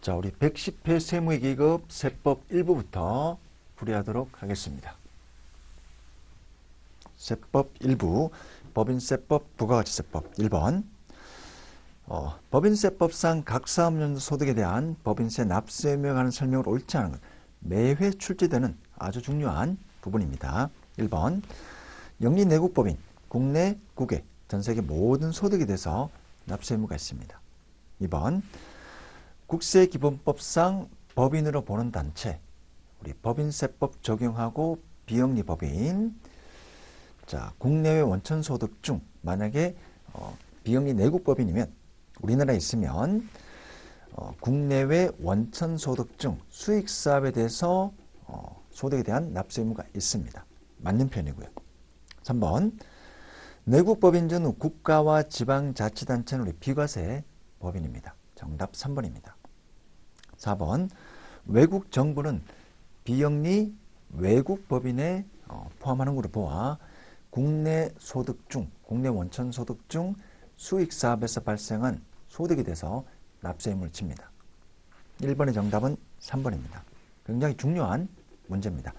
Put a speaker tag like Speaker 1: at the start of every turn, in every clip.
Speaker 1: 자, 우리 110회 세무회계급 세법 1부부터 풀이하도록 하겠습니다. 세법 1부, 법인세법, 부가가치세법 1번. 법인세법상 각 사업연도 소득에 대한 법인세 납세 의무에 관한 설명을 옳지 않은 것. 매회 출제되는 아주 중요한 부분입니다. 1번. 영리내국법인, 국내, 국외, 전세계 모든 소득에 대해서 납세 의무가 있습니다. 2번. 국세기본법상 법인으로 보는 단체, 우리 법인세법 적용하고 비영리법인. 자, 국내외 원천소득 중 만약에 비영리 내국법인이면 우리나라에 있으면 국내외 원천소득 중 수익사업에 대해서 소득에 대한 납세 의무가 있습니다. 맞는 편이고요. 3번. 내국법인 중 국가와 지방자치단체는 우리 비과세 법인입니다. 정답 3번입니다. 4번. 외국 정부는 비영리 외국법인에 포함하는 것으로 보아 국내 소득 중, 국내 원천 소득 중 수익사업에서 발생한 소득에 대해서 납세 의무를 칩니다. 1번의 정답은 3번입니다. 굉장히 중요한 문제입니다.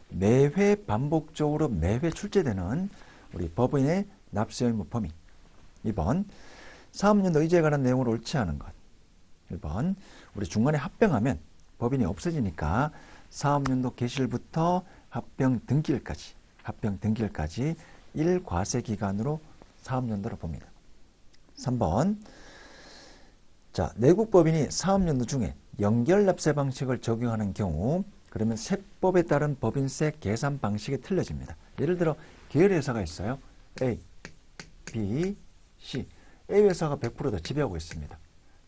Speaker 1: 매회 반복적으로 매회 출제되는 우리 법인의 납세 의무 범위. 2번. 사업연도 의제에 관한 내용을 옳지 않은 것. 1번. 우리 중간에 합병하면 법인이 없어지니까 사업연도 개시일부터 합병 등기일까지 1과세 기간으로 사업연도를 봅니다. 3번. 자, 내국법인이 사업연도 중에 연결납세 방식을 적용하는 경우 그러면 세법에 따른 법인세 계산 방식이 틀려집니다. 예를 들어 계열회사가 있어요. A, B, C. A 회사가 100%다 지배하고 있습니다.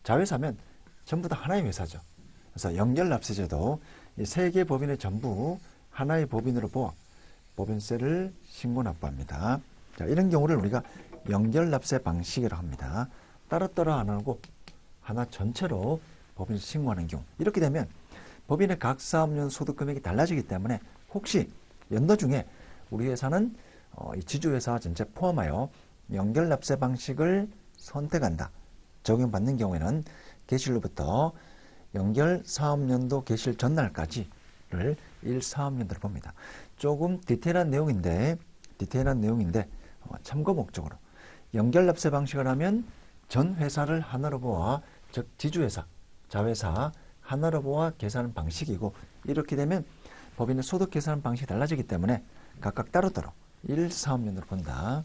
Speaker 1: 자회사면 전부 다 하나의 회사죠. 그래서 연결납세제도 이 세 개 법인의 전부 하나의 법인으로 보아 법인세를 신고 납부합니다. 자, 이런 경우를 우리가 연결납세 방식이라고 합니다. 따로따로 안 하고 하나 전체로 법인세 신고하는 경우. 이렇게 되면 법인의 각 사업연 소득 금액이 달라지기 때문에 혹시 연도 중에 우리 회사는 이 지주회사 전체 포함하여 연결납세 방식을 선택한다. 적용받는 경우에는 개시일로부터 연결 사업연도 개시일 전날까지를 1사업연도로 봅니다. 조금 디테일한 내용인데 참고 목적으로 연결납세 방식을 하면 전 회사를 하나로 보아, 즉 지주회사, 자회사 하나로 보아 계산하는 방식이고, 이렇게 되면 법인의 소득 계산 방식이 달라지기 때문에 각각 따로따로 1사업연도로 본다.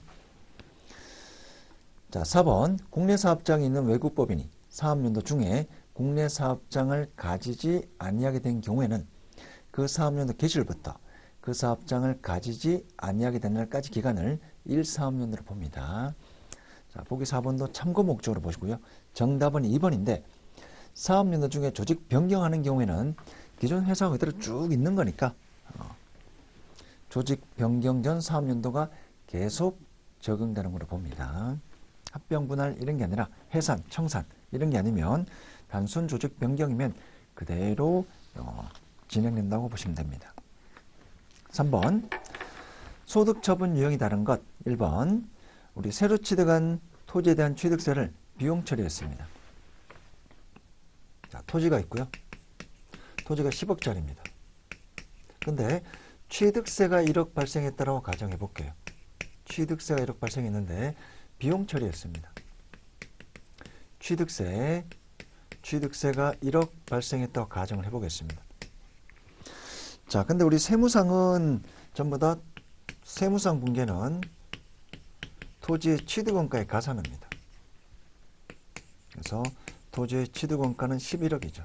Speaker 1: 자, 4번. 국내 사업장이 있는 외국법인이 사업연도 중에 국내 사업장을 가지지 아니하게 된 경우에는 그 사업연도 개시일부터 그 사업장을 가지지 아니하게 된 날까지 기간을 1사업연도로 봅니다. 자, 보기 4번도 참고 목적으로 보시고요. 정답은 2번인데 사업연도 중에 조직 변경하는 경우에는 기존 회사가 그대로 쭉 있는 거니까 조직 변경 전 사업연도가 계속 적용되는 걸로 봅니다. 합병 분할 이런 게 아니라 해산, 청산 이런 게 아니면 단순 조직 변경이면 그대로 진행된다고 보시면 됩니다. 3번. 소득 처분 유형이 다른 것. 1번. 우리 새로 취득한 토지에 대한 취득세를 비용 처리했습니다. 자, 토지가 있고요. 토지가 10억짜리입니다. 근데 취득세가 1억 발생했다고 가정해 볼게요. 취득세가 1억 발생했는데 비용 처리했습니다. 취득세가 1억 발생했다고 가정을 해보겠습니다. 자, 근데 우리 세무상은 전부 다 세무상 분계는 토지의 취득원가에 가산합니다. 그래서 토지의 취득원가는 11억이죠.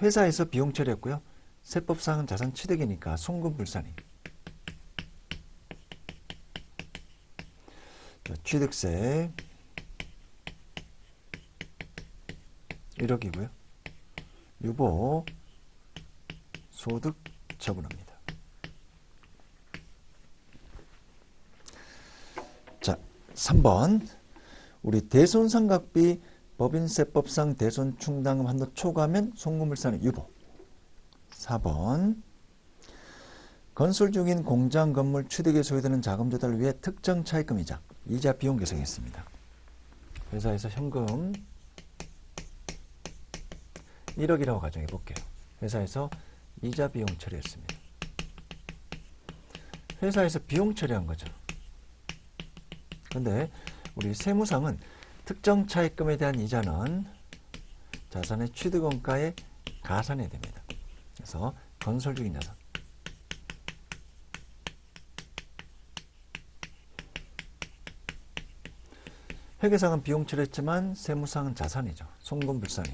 Speaker 1: 회사에서 비용 처리했고요. 세법상은 자산 취득이니까 송금불산이. 취득세 1억이고요. 유보 소득 처분합니다. 자, 3번. 우리 대손상각비 법인세법상 대손 충당금 한도 초과하면 송금불산의 유보. 4번. 건설 중인 공장 건물 취득에 소요되는 자금 조달을 위해 특정 차입금이자 이자 비용 계산했습니다. 회사에서 현금 1억이라고 가정해 볼게요. 회사에서 이자 비용 처리했습니다. 회사에서 비용 처리한 거죠. 근데 우리 세무상은 특정 차입금에 대한 이자는 자산의 취득원가에 가산해야 됩니다. 그래서 건설 중인 자산. 회계상은 비용 처리했지만 세무상은 자산이죠. 송금불산이.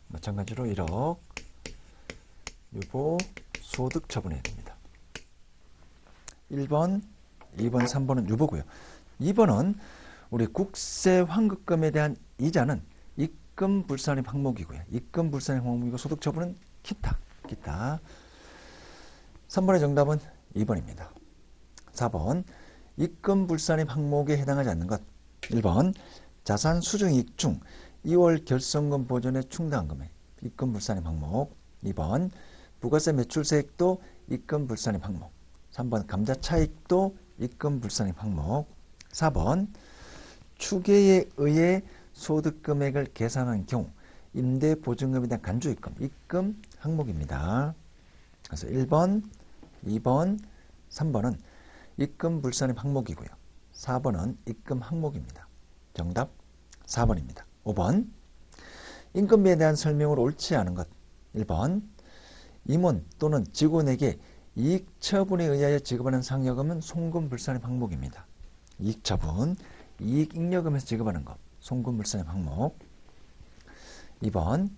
Speaker 1: 마찬가지로 1억 유보 소득 처분해야 됩니다. 1번, 2번, 3번은 유보고요. 2번은 우리 국세 환급금에 대한 이자는 입금 불산입 항목이고요. 입금 불산입 항목이고 소득 처분은 기타. 3번의 정답은 2번입니다. 4번 입금 불산입 항목에 해당하지 않는 것. 1번 자산 수증이익 중 2월 결성금 보전에 충당한 금액 입금 불산입 항목. 2번 부가세 매출세액도 입금 불산입 항목. 3번 감자차익도 입금 불산입 항목. 4번 추계에 의해 소득금액을 계산한 경우 임대보증금에 대한 간주입금 입금 항목입니다. 그래서 1번, 2번, 3번은 입금 불산입 항목이고요. 4번은 입금 항목입니다. 정답 4번입니다. 5번 인건비에 대한 설명으로 옳지 않은 것. 1번 임원 또는 직원에게 이익처분에 의하여 지급하는 상여금은 송금불산입 항목입니다. 이익처분, 이익잉여금에서 지급하는 것, 송금불산입 항목. 2번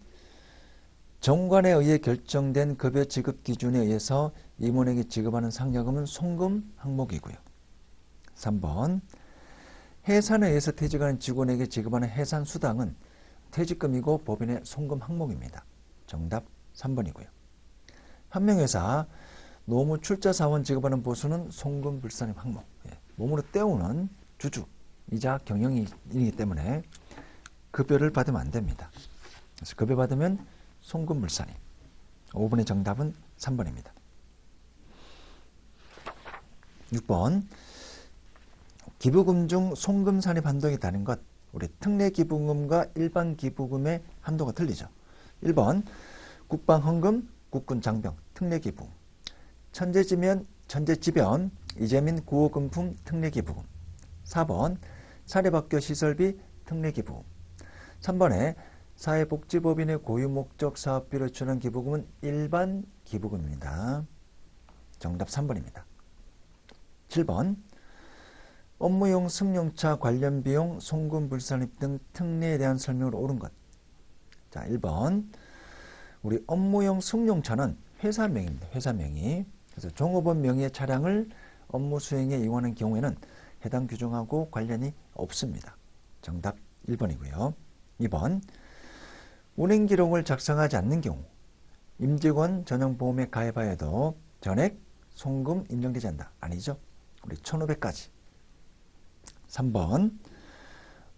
Speaker 1: 정관에 의해 결정된 급여 지급 기준에 의해서 임원에게 지급하는 상여금은 송금 항목이고요. 3번 해산에 의해서 퇴직하는 직원에게 지급하는 해산수당은 퇴직금이고 법인의 송금 항목입니다. 정답 3번이고요. 한명회사 노무 출자사원 지급하는 보수는 송금불산입 항목. 몸으로 때우는 주주이자 경영인이기 때문에 급여를 받으면 안 됩니다. 그래서 급여 받으면 송금불산입. 5번의 정답은 3번입니다. 6번 기부금 중 송금 산입 한도에 다른 것. 우리 특례 기부금과 일반 기부금의 한도가 틀리죠. 1번 국방헌금, 국군 장병, 특례 기부금. 천재지변, 이재민 구호금품 특례기부금. 4번 사립학교 시설비 특례기부금. 3번에 사회복지법인의 고유목적 사업비로 주는 기부금은 일반 기부금입니다. 정답 3번입니다. 7번 업무용 승용차 관련 비용 송금불산입 등 특례에 대한 설명으로 옳은 것. 자, 1번 우리 업무용 승용차는 회사명입니다. 회사명이. 그래서 종업원 명의의 차량을 업무 수행에 이용하는 경우에는 해당 규정하고 관련이 없습니다. 정답 1번이고요. 2번 운행기록을 작성하지 않는 경우 임직원 전용보험에 가입하여도 전액 송금 인정되지 않는다. 아니죠. 우리 1,500까지. 3번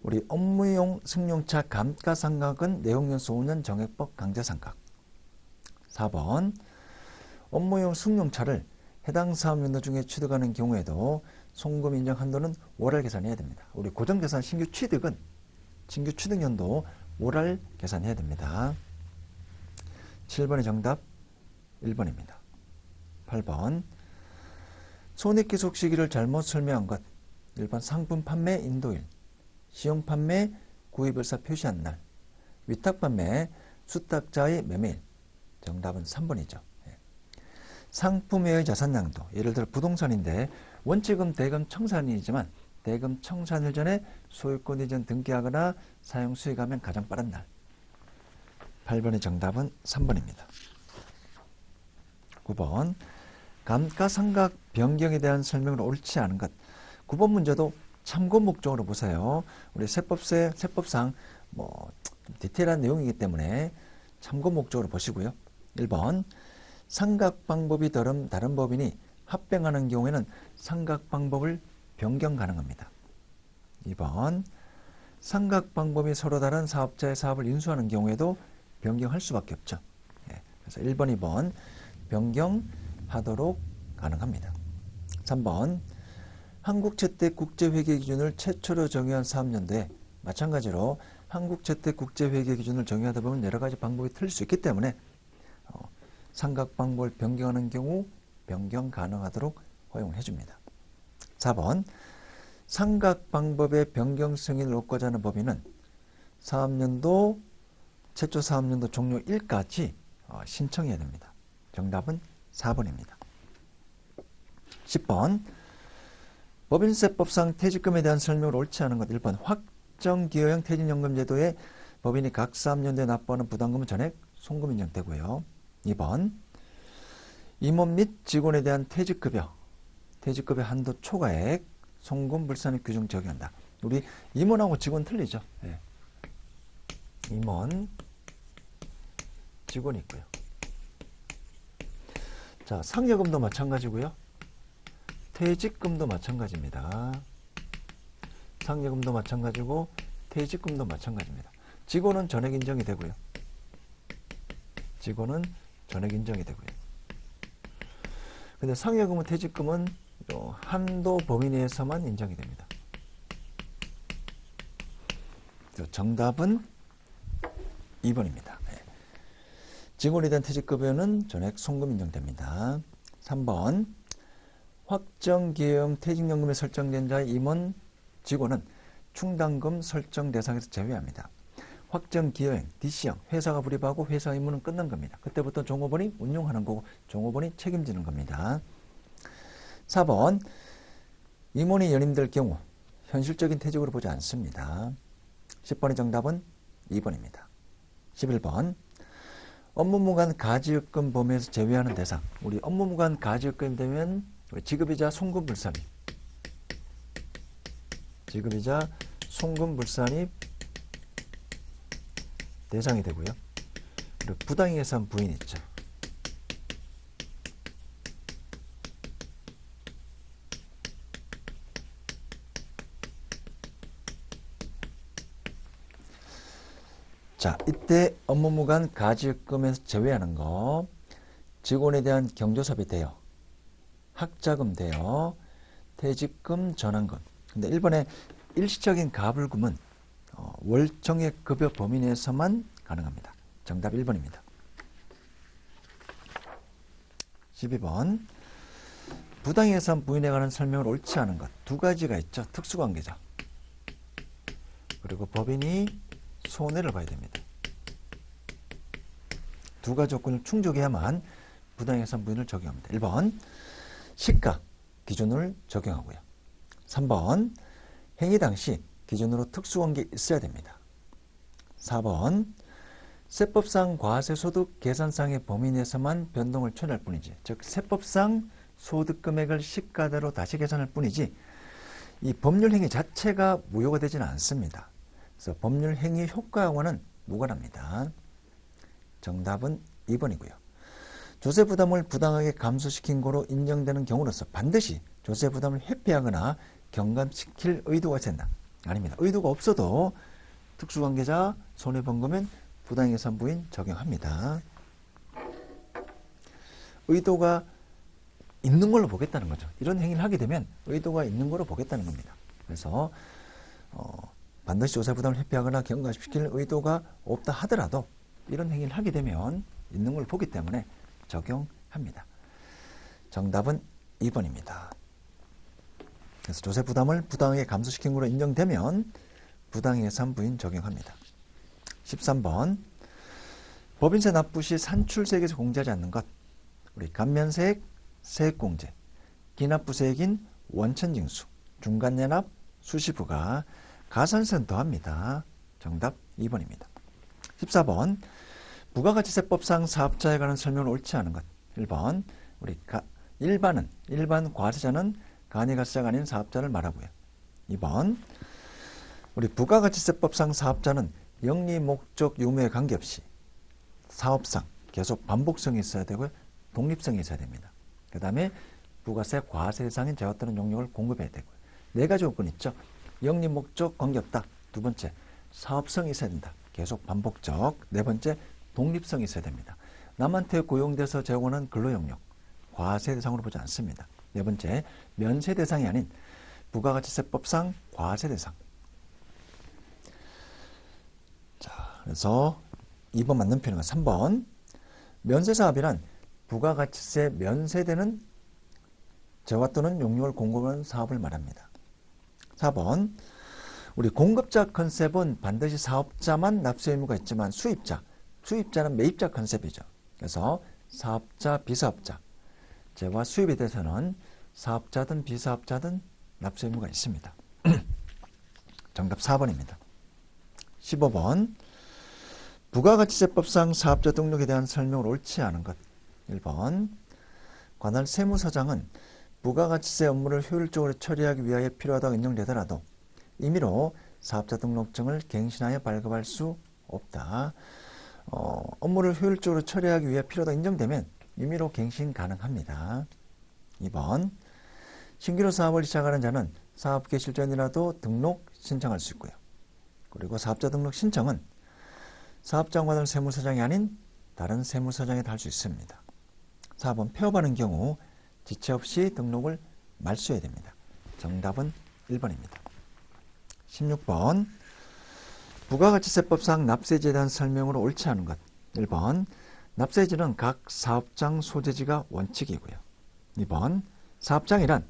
Speaker 1: 우리 업무용 승용차 감가상각은 내용연수 5년 정액법 강제상각. 4번 업무용 승용차를 해당 사업연도 중에 취득하는 경우에도 송금 인정 한도는 월할 계산해야 됩니다. 우리 고정계산 신규 취득연도 월할 계산해야 됩니다. 7번의 정답 1번입니다. 8번 손익기속 시기를 잘못 설명한 것. 1번 상품 판매 인도일, 시용 판매 구입을사 표시한 날, 위탁 판매 수탁자의 매매일. 정답은 3번이죠. 상품의 자산양도, 예를 들어 부동산인데 원칙은 대금 청산이지만 대금 청산일 전에 소유권 이전 등기하거나 사용 수익하면 가장 빠른 날. 8번의 정답은 3번입니다. 9번 감가상각 변경에 대한 설명으로 옳지 않은 것. 9번 문제도 참고 목적으로 보세요. 우리 세법상 디테일한 내용이기 때문에 참고 목적으로 보시고요. 1번 상각 방법이 다른 법인이 합병하는 경우에는 상각 방법을 변경 가능합니다. 2번 상각 방법이 서로 다른 사업자의 사업을 인수하는 경우에도 변경할 수밖에 없죠. 그래서 1번, 2번 변경하도록 가능합니다. 3번 한국채택 국제회계 기준을 최초로 정의한 사업연도에 마찬가지로 한국저택국제회계 기준을 정의하다 보면 여러 가지 방법이 틀릴 수 있기 때문에 삼각 방법을 변경하는 경우 변경 가능하도록 허용을 해줍니다. 4번 삼각 방법의 변경 승인을 얻고자 하는 법인은 사업연도 최초 사업연도 종료일까지 신청해야 됩니다. 정답은 4번입니다. 10번 법인세법상 퇴직금에 대한 설명을 옳지 않은 것. 1번 확정기여형 퇴직연금제도에 법인이 각 사업연도에 납부하는 부담금은 전액 송금 인정되고요. 2번 임원 및 직원에 대한 퇴직급여 한도 초과액 송금 불산입 규정 적용한다. 우리 임원하고 직원 틀리죠? 네. 임원, 직원 있고요. 자, 상여금도 마찬가지고요. 퇴직금도 마찬가지입니다. 상여금도 마찬가지고 퇴직금도 마찬가지입니다. 직원은 전액 인정이 되고요. 직원은 전액 인정이 되고요. 근데 상여금은 퇴직금은 한도 범위 내에서만 인정이 됩니다. 정답은 2번입니다. 네. 직원에 대한 퇴직급여는 전액 송금 인정됩니다. 3번 확정기여형 퇴직연금에 설정된 자의 임원, 직원은 충당금 설정 대상에서 제외합니다. 확정기여형, DC형, 회사가 불입하고 회사 임무는 끝난 겁니다. 그때부터 종업원이 운용하는 거고 종업원이 책임지는 겁니다. 4번 임원이 연임될 경우 현실적인 퇴직으로 보지 않습니다. 10번의 정답은 2번입니다. 11번 업무무관 가지입금 범위에서 제외하는 대상. 우리 업무무관 가지입금이 되면 지급이자 송금불산입 지급이자 송금불산입 대상이 되고요. 그리고 부당예산 부인 있죠. 자, 이때 업무무관 가지입금에서 제외하는 거 직원에 대한 경조사비 대여, 학자금 대여, 퇴직금 전환금. 근데 1번에 일시적인 가불금은 월정액 급여 범위 내에서만 가능합니다. 정답 1번입니다. 12번 부당예산 부인에 관한 설명을 옳지 않은 것. 두 가지가 있죠. 특수관계자. 그리고 법인이 손해를 봐야 됩니다. 두 가지 조건을 충족해야만 부당예산 부인을 적용합니다. 1번 시가 기준을 적용하고요. 3번 행위 당시 기준으로 특수관계 있어야 됩니다. 4번 세법상 과세소득 계산상의 범위 내에서만 변동을 처리할 뿐이지, 즉 세법상 소득금액을 시가대로 다시 계산할 뿐이지 이 법률 행위 자체가 무효가 되지는 않습니다. 그래서 법률 행위 효과와는 무관합니다. 정답은 2번이고요. 조세 부담을 부당하게 감소시킨 거로 인정되는 경우로서 반드시 조세 부담을 회피하거나 경감시킬 의도가 된다. 아닙니다. 의도가 없어도 특수관계자 손해본 거면 부당예산 부인 적용합니다. 의도가 있는 걸로 보겠다는 거죠. 이런 행위를 하게 되면 의도가 있는 걸로 보겠다는 겁니다. 그래서 반드시 조세 부담을 회피하거나 경감시킬 의도가 없다 하더라도 이런 행위를 하게 되면 있는 걸 보기 때문에 적용합니다. 정답은 2번입니다. 그래서 조세 부담을 부당하게 감소시킨 것으로 인정되면 부당예산 부인 적용합니다. 13번 법인세 납부 시 산출세액에서 공제하지 않는 것. 우리 감면세액, 세액공제, 기납부세액인 원천징수, 중간연합, 수시부가 가산세는 더합니다. 정답 2번입니다. 14번 부가가치세법상 사업자에 관한 설명은 옳지 않은 것. 1번 우리 일반 과세자는 간이가세자가 아닌 사업자를 말하고요. 2번 우리 부가가치세법상 사업자는 영리 목적 유무에 관계없이 사업상 계속 반복성이 있어야 되고요. 독립성이 있어야 됩니다. 그 다음에 부가세 과세 대상인 재화 또는 용역을 공급해야 되고요. 네 가지 조건 있죠. 영리 목적 관계없다. 두 번째 사업성이 있어야 된다. 계속 반복적. 네 번째 독립성이 있어야 됩니다. 남한테 고용돼서 제공하는 근로영역 과세 대상으로 보지 않습니다. 네 번째 면세 대상이 아닌 부가가치세법상 과세 대상. 그래서 2번 맞는 표현은 3번. 면세사업이란 부가가치세 면세되는 재화 또는 용료를 공급하는 사업을 말합니다. 4번. 우리 공급자 컨셉은 반드시 사업자만 납세 의무가 있지만 수입자는 매입자 컨셉이죠. 그래서 사업자, 비사업자, 재화 수입에 대해서는 사업자든 비사업자든 납세 의무가 있습니다. 정답 4번입니다. 15번. 부가가치세법상 사업자 등록에 대한 설명을 옳지 않은 것. 1번. 관할 세무서장은 부가가치세 업무를 효율적으로 처리하기 위하여 필요하다고 인정되더라도 임의로 사업자 등록증을 갱신하여 발급할 수 없다. 업무를 효율적으로 처리하기 위해 필요하다고 인정되면 임의로 갱신 가능합니다. 2번. 신규로 사업을 시작하는 자는 사업 개시 전이라도 등록 신청할 수 있고요. 그리고 사업자 등록 신청은 사업장관을 세무서장이 아닌 다른 세무서장에 다 할 수 있습니다. 4번. 폐업하는 경우 지체 없이 등록을 말소해야 됩니다. 정답은 1번입니다. 16번. 부가가치세법상 납세지에 대한 설명으로 옳지 않은 것. 1번. 납세지는 각 사업장 소재지가 원칙이고요. 2번. 사업장이란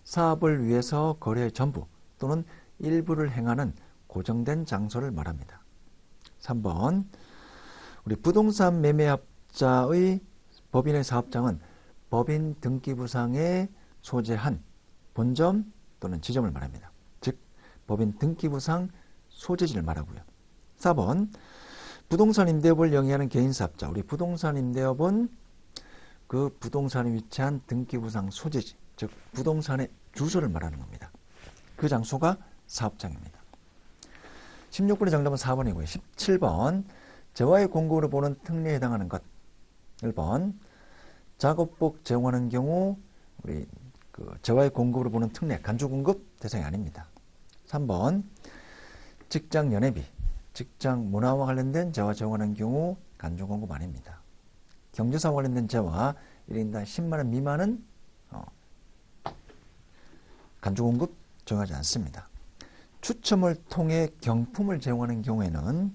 Speaker 1: 사업을 위해서 거래의 전부 또는 일부를 행하는 고정된 장소를 말합니다. 3번. 우리 부동산 매매업자의 법인의 사업장은 법인 등기부상에 소재한 본점 또는 지점을 말합니다. 즉 법인 등기부상 소재지를 말하고요. 4번. 부동산 임대업을 영위하는 개인사업자. 우리 부동산 임대업은 그 부동산에 위치한 등기부상 소재지, 즉 부동산의 주소를 말하는 겁니다. 그 장소가 사업장입니다. 16번의 정답은 4번이고요. 17번. 재화의 공급으로 보는 특례에 해당하는 것. 1번. 작업복 제공하는 경우 우리 재화의 공급으로 보는 특례, 간주공급 대상이 아닙니다. 3번. 직장 연회비, 직장 문화와 관련된 재화 제공하는 경우 간주공급 아닙니다. 경제사와 관련된 재화 1인당 10만원 미만은 간주공급 정하지 않습니다. 추첨을 통해 경품을 제공하는 경우에는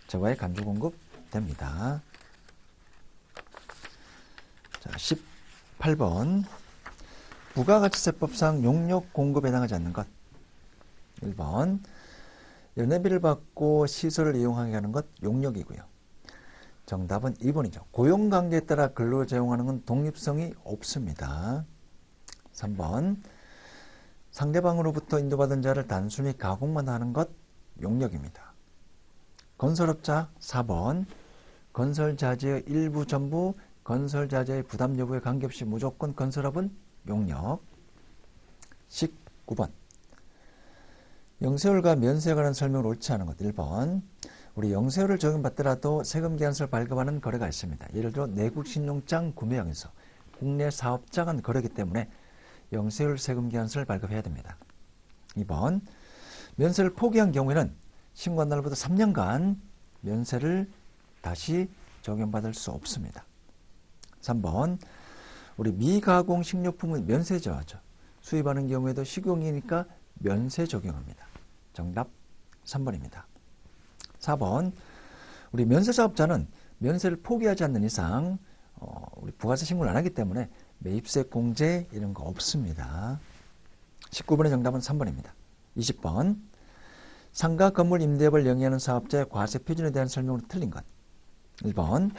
Speaker 1: 재화의 간주공급 됩니다. 자, 18번. 부가가치세법상 용역 공급에 해당하지 않는 것. 1번. 연회비를 받고 시설을 이용하게 하는 것 용역이고요. 정답은 2번이죠. 고용관계에 따라 근로를 제공하는 건 독립성이 없습니다. 3번. 상대방으로부터 인도받은 자를 단순히 가공만 하는 것 용역입니다. 건설업자 4번. 건설자재의 일부 전부 건설자재의 부담 여부에 관계없이 무조건 건설업은 용역. 19번. 영세율과 면세에 관한 설명을 옳지 않은 것. 1번. 우리 영세율을 적용받더라도 세금계산서를 발급하는 거래가 있습니다. 예를 들어 내국신용장 구매형에서 국내 사업자 간 거래이기 때문에 영세율 세금계산서를 발급해야 됩니다. 2번. 면세를 포기한 경우에는 신고한 날부터 3년간 면세를 다시 적용받을 수 없습니다. 3번. 우리 미가공 식료품은 면세 제화죠. 수입하는 경우에도 식용이니까 면세 적용합니다. 정답 3번입니다. 4번. 우리 면세사업자는 면세를 포기하지 않는 이상 우리 부가세 신고를 안 하기 때문에 매입세 공제 이런 거 없습니다. 19번의 정답은 3번입니다. 20번. 상가 건물 임대업을 영위하는 사업자의 과세 표준에 대한 설명으로 틀린 것. 1번.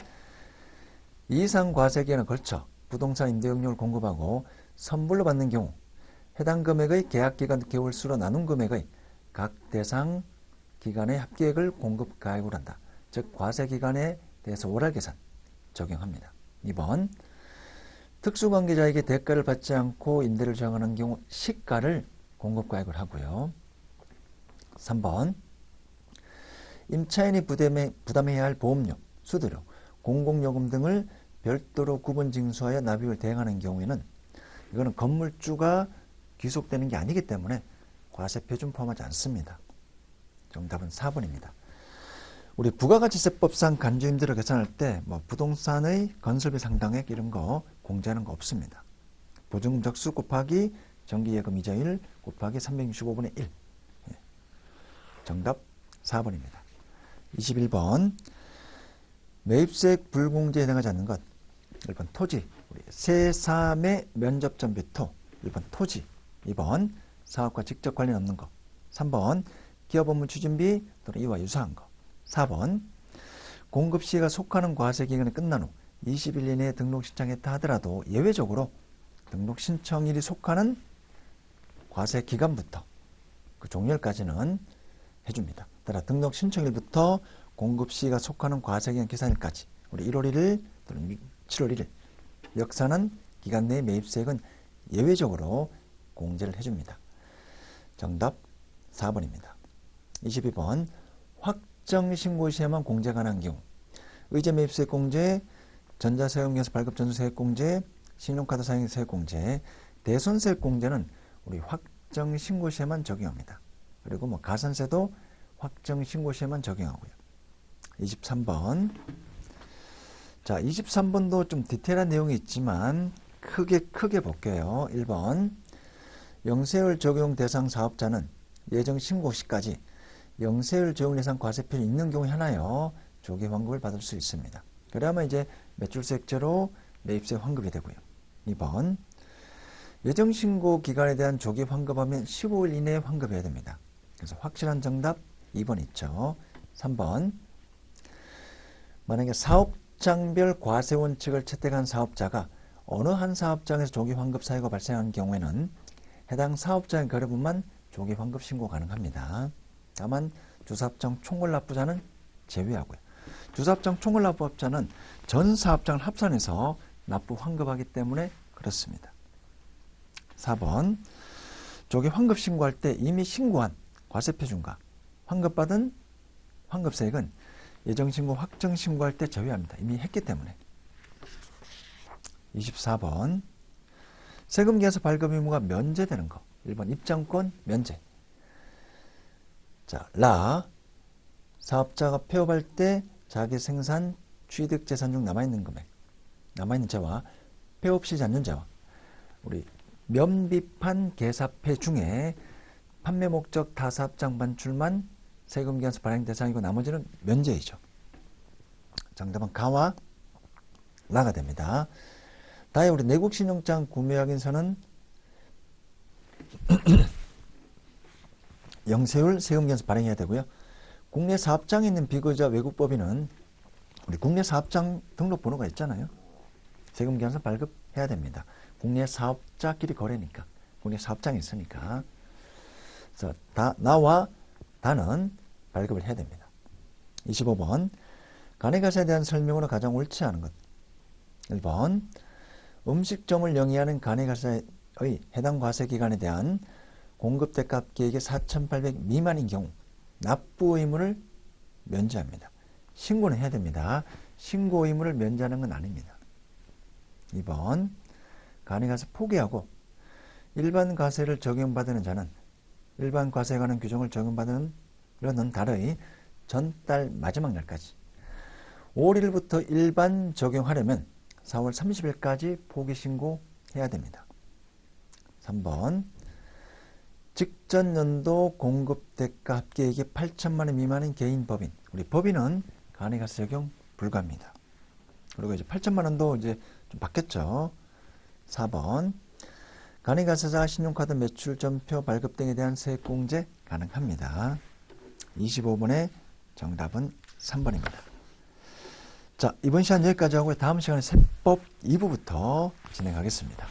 Speaker 1: 이상 과세기간에 걸쳐 부동산 임대용료를 공급하고 선불로 받는 경우 해당 금액의 계약기간 개월수로 나눈 금액의 각 대상 기간의 합계액을 공급 가액으로 한다. 즉 과세기간에 대해서 월할계산 적용합니다. 2번. 특수관계자에게 대가를 받지 않고 임대를 정하는 경우 시가를 공급가액을 하고요. 3번. 임차인이 부담해야 할 보험료, 수수료, 공공요금 등을 별도로 구분 징수하여 납입을 대행하는 경우에는 이거는 건물주가 귀속되는 게 아니기 때문에 과세표준 포함하지 않습니다. 정답은 4번입니다. 우리 부가가치세법상 간주임대료 계산할 때 부동산의 건설비 상당액 이런 거 공제하는 거 없습니다. 보증금 적수 곱하기 정기예금 이자율 곱하기 365분의 1. 정답 4번입니다. 21번 매입세액 불공제에 해당하지 않는 것. 1번 토지, 우리 세3의 면접점비토. 1번 토지. 2번 사업과 직접 관련 없는 거. 3번 기업 업무 추진비 또는 이와 유사한 거. 4번 공급 시가 속하는 과세 기간이 끝난 후 20일 이내에 등록 신청했다 하더라도 예외적으로 등록 신청일이 속하는 과세 기간부터 그 종료일까지는 해줍니다. 따라 등록 신청일부터 공급 시가 속하는 과세 기간 계산일까지 우리 1월 1일 또는 7월 1일 역사는 기간 내의 매입세액은 예외적으로 공제를 해줍니다. 정답 4번입니다. 22번 확정신고 시에만 공제 가능한 경우 의제 매입세액 공제, 전자세금에서 발급 전수세액 공제, 신용카드 사용세액 공제, 대손세액 공제는 우리 확정신고 시에만 적용합니다. 그리고 뭐 가산세도 확정신고 시에만 적용하고요. 23번 자 23번도 좀 디테일한 내용이 있지만 크게 볼게요. 1번 영세율 적용 대상 사업자는 예정 신고 시까지 영세율 적용 대상 과세표이 있는 경우에 하나요 조기 환급을 받을 수 있습니다. 그러면 이제 매출세액제로 매입세 환급이 되고요. 2번 예정 신고 기간에 대한 조기 환급하면 15일 이내에 환급해야 됩니다. 그래서 확실한 정답 2번 있죠. 3번 만약에 사업장별 과세 원칙을 채택한 사업자가 어느 한 사업장에서 조기 환급 사유가 발생하는 경우에는 해당 사업장의 거래분만 조기 환급 신고 가능합니다. 다만 주사업장 총괄납부자는 제외하고요. 주사업장 총괄납부업자는 전 사업장을 합산해서 납부 환급하기 때문에 그렇습니다. 4번 조기 환급 신고할 때 이미 신고한 과세표준과 환급받은 환급세액은 예정신고 확정신고할 때 제외합니다. 이미 했기 때문에. 24번 세금계에서 발급 의무가 면제되는 거. 1번 입장권 면제. 자, 사업자가 폐업할 때 자기 생산 취득 재산 중 남아있는 금액, 남아있는 재와 폐업 시 잔존재와 우리 면비판 계사패 중에 판매 목적 타사업장 반출만 세금계에서 발행 대상이고 나머지는 면제이죠. 정답은 가와 라가 됩니다. 다음에 우리 내국신용장 구매 확인서는 영세율 세금계에서 발행해야 되고요. 국내 사업장에 있는 비거주자 외국법인은 우리 국내 사업장 등록번호가 있잖아요. 세금계에서 발급해야 됩니다. 국내 사업자끼리 거래니까. 국내 사업장이 있으니까. 그래서 나와 다는 발급을 해야 됩니다. 25번 간이가세에 대한 설명으로 가장 옳지 않은 것. 1번 음식점을 영위하는 간이가세의 해당 과세기간에 대한 공급대값 계획이 4,800 미만인 경우 납부 의무를 면제합니다. 신고는 해야 됩니다. 신고 의무를 면제하는 건 아닙니다. 2번 간이가세 포기하고 일반 과세를 적용받는 자는 일반 과세에 관한 규정을 적용받는 달의 전달 마지막 날까지 5월 1일부터 일반 적용하려면 4월 30일까지 포기 신고해야 됩니다. 3번 직전 연도 공급대가 합계액이 8천만 원 미만인 개인 법인, 우리 법인은 간이가세 적용 불가합니다. 그리고 이제 8천만 원도 이제 좀 바뀌었죠. 4번 간이가세자 신용카드 매출점표 발급 등에 대한 세액공제 가능합니다. 25번의 정답은 3번입니다. 자, 이번 시간 여기까지 하고 다음 시간에 세법 2부부터 진행하겠습니다.